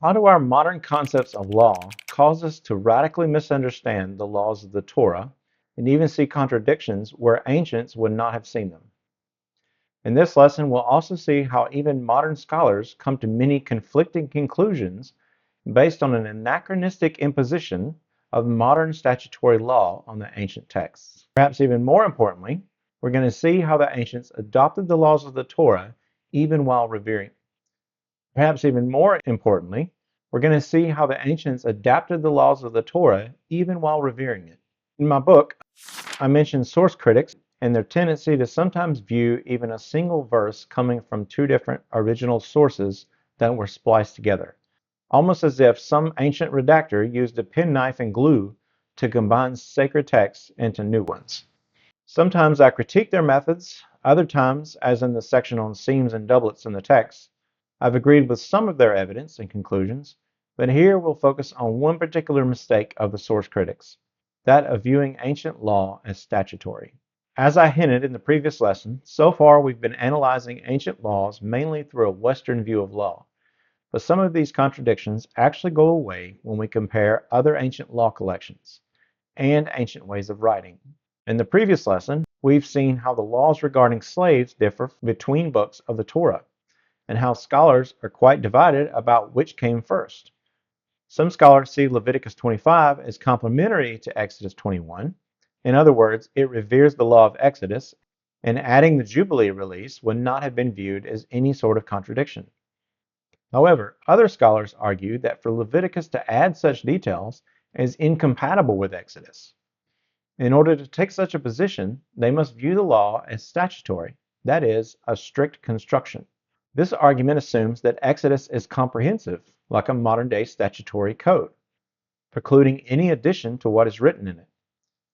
How do our modern concepts of law cause us to radically misunderstand the laws of the Torah and even see contradictions where ancients would not have seen them? In this lesson, we'll also see how even modern scholars come to many conflicting conclusions based on an anachronistic imposition of modern statutory law on the ancient texts. Perhaps even more importantly, we're going to see how the ancients adopted the laws of the Torah even while revering. Perhaps even more importantly, we're going to see how the ancients adapted the laws of the Torah even while revering it. In my book, I mentioned source critics and their tendency to sometimes view even a single verse coming from two different original sources that were spliced together, almost as if some ancient redactor used a penknife and glue to combine sacred texts into new ones. Sometimes I critique their methods, other times, as in the section on seams and doublets in the text, I've agreed with some of their evidence and conclusions, but here we'll focus on one particular mistake of the source critics, that of viewing ancient law as statutory. As I hinted in the previous lesson, so far we've been analyzing ancient laws mainly through a Western view of law, but some of these contradictions actually go away when we compare other ancient law collections and ancient ways of writing. In the previous lesson, we've seen how the laws regarding slaves differ between books of the Torah, and how scholars are quite divided about which came first. Some scholars see Leviticus 25 as complementary to Exodus 21. In other words, it reveres the law of Exodus, and adding the Jubilee release would not have been viewed as any sort of contradiction. However, other scholars argue that for Leviticus to add such details is incompatible with Exodus. In order to take such a position, they must view the law as statutory, that is, a strict construction. This argument assumes that Exodus is comprehensive, like a modern-day statutory code, precluding any addition to what is written in it.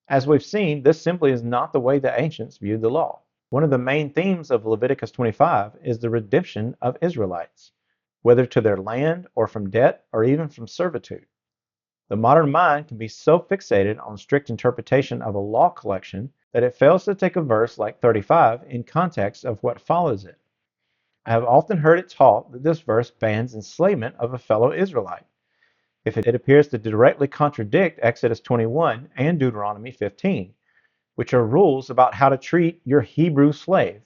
As we've seen, this simply is not the way the ancients viewed the law. One of the main themes of Leviticus 25 is the redemption of Israelites, whether to their land or from debt or even from servitude. The modern mind can be so fixated on strict interpretation of a law collection that it fails to take a verse like 35 in context of what follows it. I have often heard it taught that this verse bans enslavement of a fellow Israelite, if it appears to directly contradict Exodus 21 and Deuteronomy 15, which are rules about how to treat your Hebrew slave.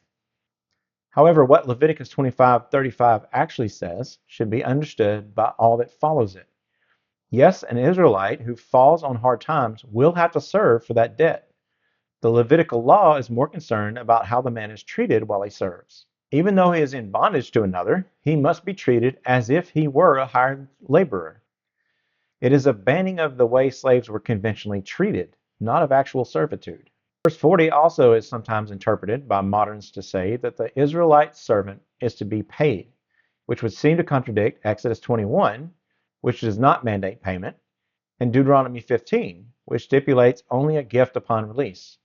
However, what Leviticus 25:35 actually says should be understood by all that follows it. Yes, an Israelite who falls on hard times will have to serve for that debt. The Levitical law is more concerned about how the man is treated while he serves. Even though he is in bondage to another, he must be treated as if he were a hired laborer. It is a banning of the way slaves were conventionally treated, not of actual servitude. Verse 40 also is sometimes interpreted by moderns to say that the Israelite servant is to be paid, which would seem to contradict Exodus 21, which does not mandate payment, and Deuteronomy 15, which stipulates only a gift upon release.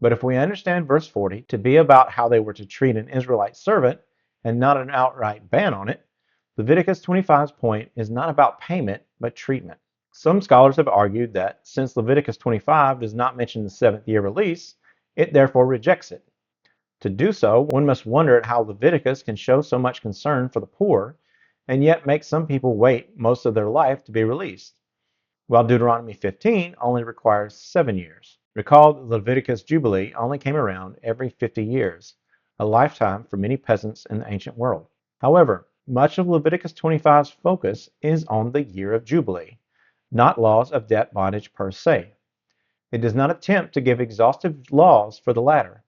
But if we understand verse 40 to be about how they were to treat an Israelite servant and not an outright ban on it, Leviticus 25's point is not about payment, but treatment. Some scholars have argued that since Leviticus 25 does not mention the seventh year release, it therefore rejects it. To do so, one must wonder at how Leviticus can show so much concern for the poor and yet make some people wait most of their life to be released, while Deuteronomy 15 only requires 7 years. Recall that Leviticus Jubilee only came around every 50 years, a lifetime for many peasants in the ancient world. However, much of Leviticus 25's focus is on the year of Jubilee, not laws of debt bondage per se. It does not attempt to give exhaustive laws for the latter.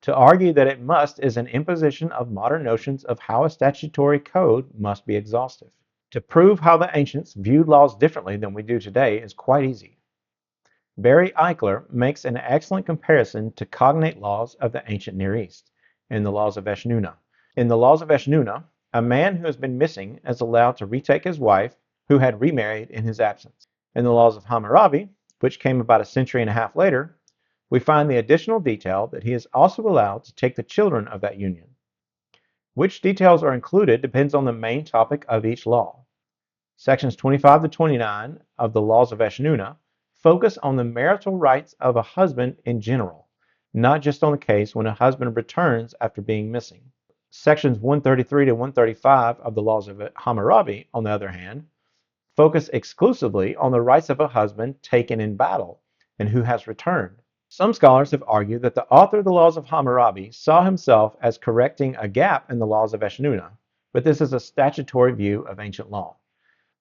To argue that it must is an imposition of modern notions of how a statutory code must be exhaustive. To prove how the ancients viewed laws differently than we do today is quite easy. Barry Eichler makes an excellent comparison to cognate laws of the ancient Near East in the laws of Eshnunna. In the laws of Eshnunna, a man who has been missing is allowed to retake his wife who had remarried in his absence. In the laws of Hammurabi, which came about a century and a half later, we find the additional detail that he is also allowed to take the children of that union. Which details are included depends on the main topic of each law. Sections 25 to 29 of the laws of Eshnunna focus on the marital rights of a husband in general, not just on the case when a husband returns after being missing. Sections 133 to 135 of the laws of Hammurabi, on the other hand, focus exclusively on the rights of a husband taken in battle and who has returned. Some scholars have argued that the author of the laws of Hammurabi saw himself as correcting a gap in the laws of Eshnunna, but this is a statutory view of ancient law.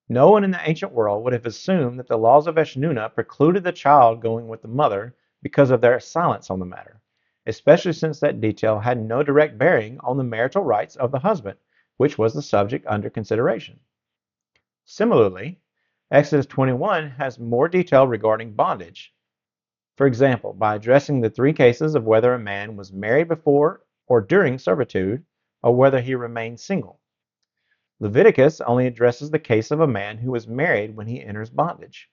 No one in the ancient world would have assumed that the laws of Eshnunna precluded the child going with the mother because of their silence on the matter, especially since that detail had no direct bearing on the marital rights of the husband, which was the subject under consideration. Similarly, Exodus 21 has more detail regarding bondage. For example, by addressing the three cases of whether a man was married before or during servitude, or whether he remained single. Leviticus only addresses the case of a man who was married when he enters bondage.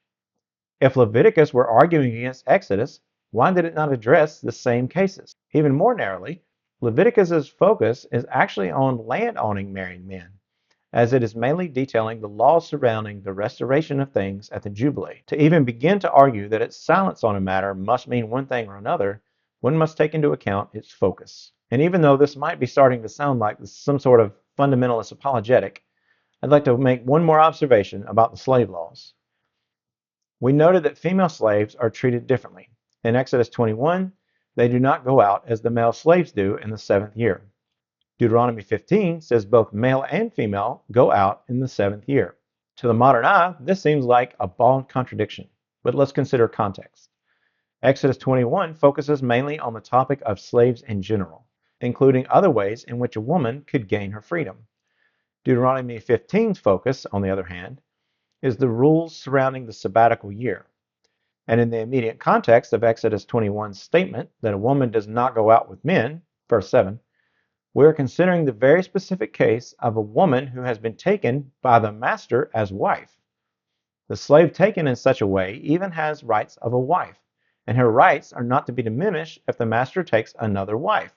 If Leviticus were arguing against Exodus, why did it not address the same cases? Even more narrowly, Leviticus's focus is actually on land-owning married men, as it is mainly detailing the laws surrounding the restoration of things at the Jubilee. To even begin to argue that its silence on a matter must mean one thing or another, one must take into account its focus. And even though this might be starting to sound like some sort of fundamentalist apologetic, I'd like to make one more observation about the slave laws. We noted that female slaves are treated differently. In Exodus 21, they do not go out as the male slaves do in the 7th year. Deuteronomy 15 says both male and female go out in the 7th year. To the modern eye, this seems like a bald contradiction, but let's consider context. Exodus 21 focuses mainly on the topic of slaves in general, including other ways in which a woman could gain her freedom. Deuteronomy 15's focus, on the other hand, is the rules surrounding the sabbatical year. And in the immediate context of Exodus 21's statement that a woman does not go out with men, verse 7, we are considering the very specific case of a woman who has been taken by the master as wife. The slave taken in such a way even has rights of a wife, and her rights are not to be diminished if the master takes another wife,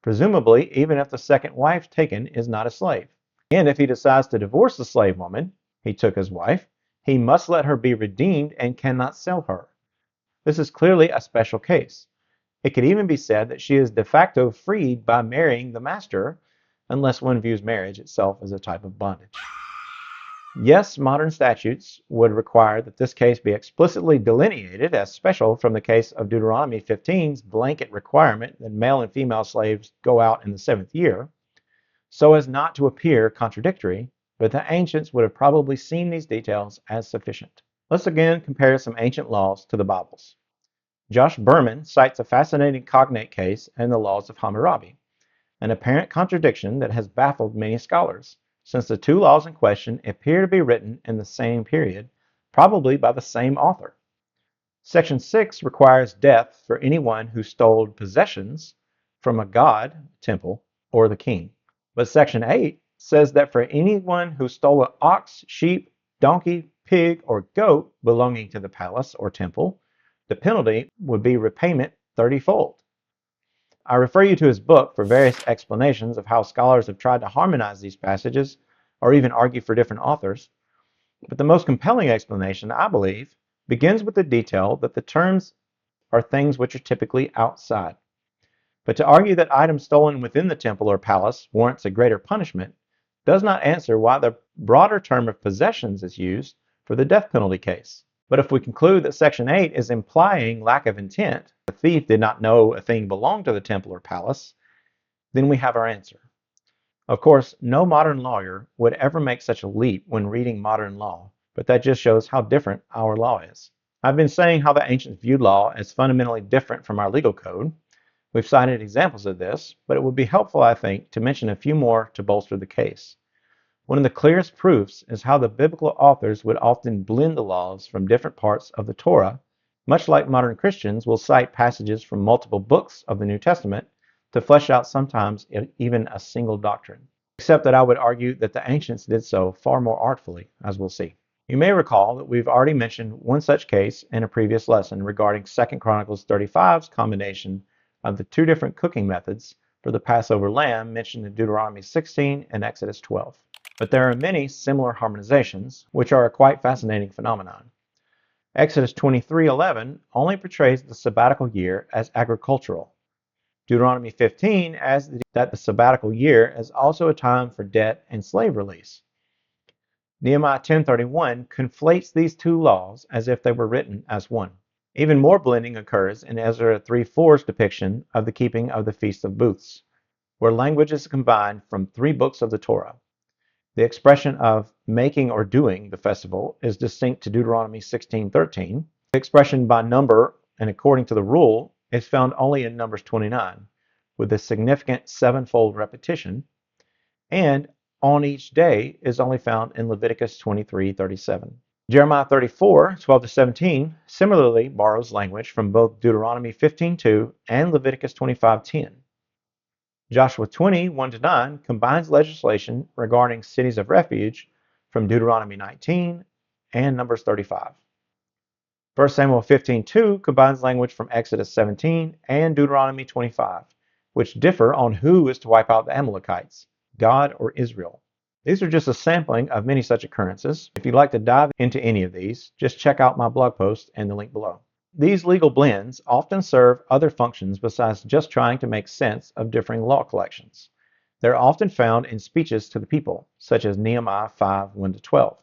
presumably even if the second wife taken is not a slave. And if he decides to divorce the slave woman he took as wife, he must let her be redeemed and cannot sell her. This is clearly a special case. It could even be said that she is de facto freed by marrying the master, unless one views marriage itself as a type of bondage. Yes, modern statutes would require that this case be explicitly delineated as special from the case of Deuteronomy 15's blanket requirement that male and female slaves go out in the 7th year, so as not to appear contradictory, but the ancients would have probably seen these details as sufficient. Let's again compare some ancient laws to the Bibles. Josh Berman cites a fascinating cognate case in the laws of Hammurabi, an apparent contradiction that has baffled many scholars, since the two laws in question appear to be written in the same period, probably by the same author. Section 6 requires death for anyone who stole possessions from a god, temple, or the king. But Section 8 says that for anyone who stole an ox, sheep, donkey, pig, or goat belonging to the palace or temple, the penalty would be repayment 30-fold. I refer you to his book for various explanations of how scholars have tried to harmonize these passages or even argue for different authors. But the most compelling explanation, I believe, begins with the detail that the terms are things which are typically outside. But to argue that items stolen within the temple or palace warrants a greater punishment does not answer why the broader term of possessions is used for the death penalty case. But if we conclude that Section 8 is implying lack of intent, the thief did not know a thing belonged to the temple or palace, then we have our answer. Of course, no modern lawyer would ever make such a leap when reading modern law, but that just shows how different our law is. I've been saying how the ancients viewed law as fundamentally different from our legal code. We've cited examples of this, but it would be helpful, I think, to mention a few more to bolster the case. One of the clearest proofs is how the biblical authors would often blend the laws from different parts of the Torah, much like modern Christians will cite passages from multiple books of the New Testament to flesh out sometimes even a single doctrine. Except that I would argue that the ancients did so far more artfully, as we'll see. You may recall that we've already mentioned one such case in a previous lesson regarding 2 Chronicles 35's combination of the two different cooking methods for the Passover lamb mentioned in Deuteronomy 16 and Exodus 12. But there are many similar harmonizations, which are a quite fascinating phenomenon. Exodus 23:11 only portrays the sabbatical year as agricultural. Deuteronomy 15 adds that the sabbatical year is also a time for debt and slave release. Nehemiah 10:31 conflates these two laws as if they were written as one. Even more blending occurs in Ezra 3:4's depiction of the keeping of the Feast of Booths, where language is combined from 3 books of the Torah. The expression of making or doing the festival is distinct to Deuteronomy 16:13. The expression by number and according to the rule is found only in Numbers 29, with a significant sevenfold repetition, and on each day is only found in Leviticus 23:37. Jeremiah 34:12-17 similarly borrows language from both Deuteronomy 15:2 and Leviticus 25:10. Joshua 20:1-9 combines legislation regarding cities of refuge from Deuteronomy 19 and Numbers 35. 1 Samuel 15:2 combines language from Exodus 17 and Deuteronomy 25, which differ on who is to wipe out the Amalekites, God or Israel. These are just a sampling of many such occurrences. If you'd like to dive into any of these, just check out my blog post and the link below. These legal blends often serve other functions besides just trying to make sense of differing law collections. They're often found in speeches to the people, such as Nehemiah 5:1-12.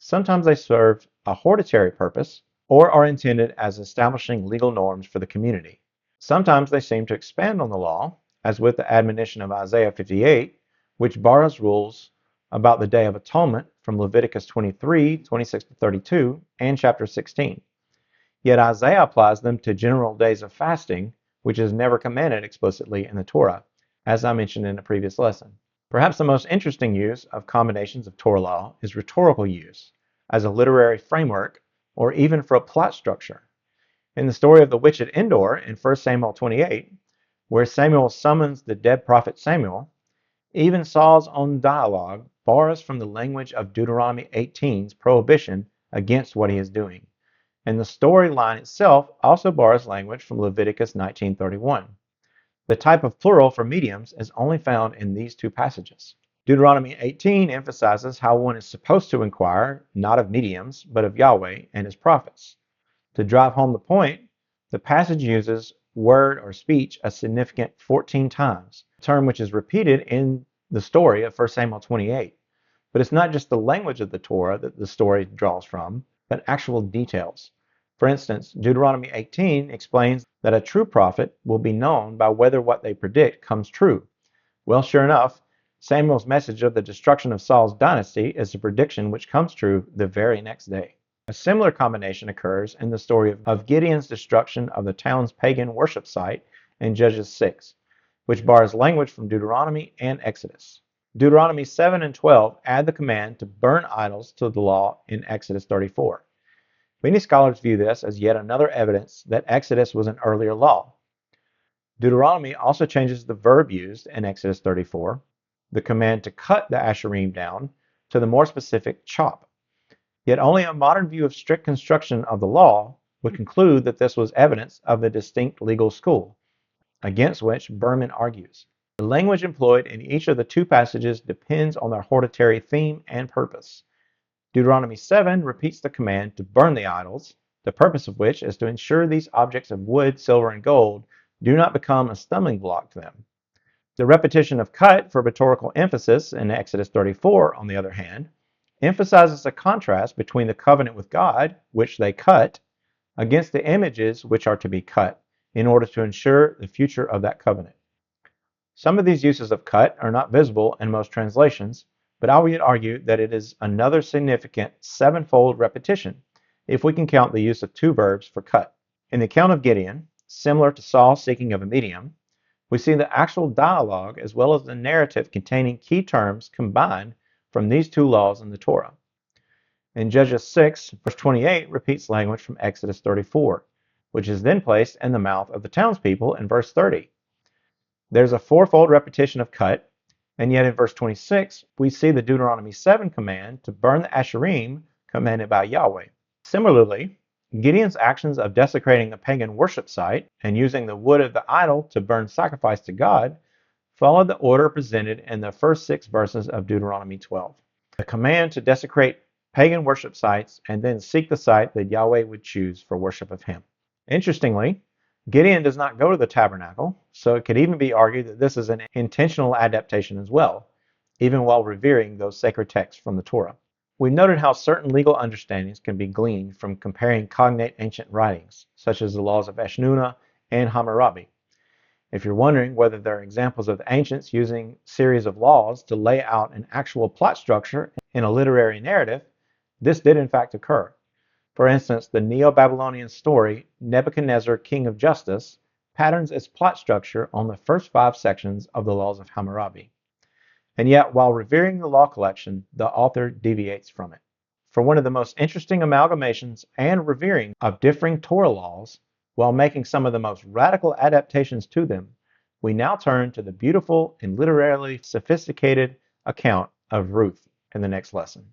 Sometimes they serve a hortatory purpose or are intended as establishing legal norms for the community. Sometimes they seem to expand on the law, as with the admonition of Isaiah 58, which borrows rules about the Day of Atonement from Leviticus 23:26-32 and chapter 16. Yet Isaiah applies them to general days of fasting, which is never commanded explicitly in the Torah, as I mentioned in a previous lesson. Perhaps the most interesting use of combinations of Torah law is rhetorical use, as a literary framework, or even for a plot structure. In the story of the witch at Endor in 1 Samuel 28, where Samuel summons the dead prophet Samuel, even Saul's own dialogue borrows from the language of Deuteronomy 18's prohibition against what he is doing. And the storyline itself also borrows language from Leviticus 19:31. The type of plural for mediums is only found in these 2 passages. Deuteronomy 18 emphasizes how one is supposed to inquire, not of mediums, but of Yahweh and his prophets. To drive home the point, the passage uses word or speech a significant 14 times, a term which is repeated in the story of 1 Samuel 28. But it's not just the language of the Torah that the story draws from, but actual details. For instance, Deuteronomy 18 explains that a true prophet will be known by whether what they predict comes true. Well, sure enough, Samuel's message of the destruction of Saul's dynasty is a prediction which comes true the very next day. A similar combination occurs in the story of Gideon's destruction of the town's pagan worship site in Judges 6, which borrows language from Deuteronomy and Exodus. Deuteronomy 7 and 12 add the command to burn idols to the law in Exodus 34. Many scholars view this as yet another evidence that Exodus was an earlier law. Deuteronomy also changes the verb used in Exodus 34, the command to cut the asherim down, to the more specific chop. Yet only a modern view of strict construction of the law would conclude that this was evidence of a distinct legal school, against which Berman argues. The language employed in each of the 2 passages depends on their hortatory theme and purpose. Deuteronomy 7 repeats the command to burn the idols, the purpose of which is to ensure these objects of wood, silver, and gold do not become a stumbling block to them. The repetition of cut for rhetorical emphasis in Exodus 34, on the other hand, emphasizes a contrast between the covenant with God, which they cut, against the images which are to be cut, in order to ensure the future of that covenant. Some of these uses of cut are not visible in most translations, but I would argue that it is another significant sevenfold repetition, if we can count the use of 2 verbs for cut. In the account of Gideon, similar to Saul's seeking of a medium, we see the actual dialogue as well as the narrative containing key terms combined from these 2 laws in the Torah. In Judges 6, verse 28 repeats language from Exodus 34, which is then placed in the mouth of the townspeople in verse 30. There's a 4-fold repetition of cut, and yet in verse 26, we see the Deuteronomy 7 command to burn the asherim commanded by Yahweh. Similarly, Gideon's actions of desecrating a pagan worship site and using the wood of the idol to burn sacrifice to God follow the order presented in the first 6 verses of Deuteronomy 12. The command to desecrate pagan worship sites and then seek the site that Yahweh would choose for worship of him. Interestingly, Gideon does not go to the tabernacle, so it could even be argued that this is an intentional adaptation as well, even while revering those sacred texts from the Torah. We noted how certain legal understandings can be gleaned from comparing cognate ancient writings, such as the laws of Eshnunna and Hammurabi. If you're wondering whether there are examples of ancients using series of laws to lay out an actual plot structure in a literary narrative, this did in fact occur. For instance, the Neo-Babylonian story Nebuchadnezzar, King of Justice, patterns its plot structure on the first 5 sections of the Laws of Hammurabi. And yet, while revering the law collection, the author deviates from it. For one of the most interesting amalgamations and revering of differing Torah laws, while making some of the most radical adaptations to them, we now turn to the beautiful and literarily sophisticated account of Ruth in the next lesson.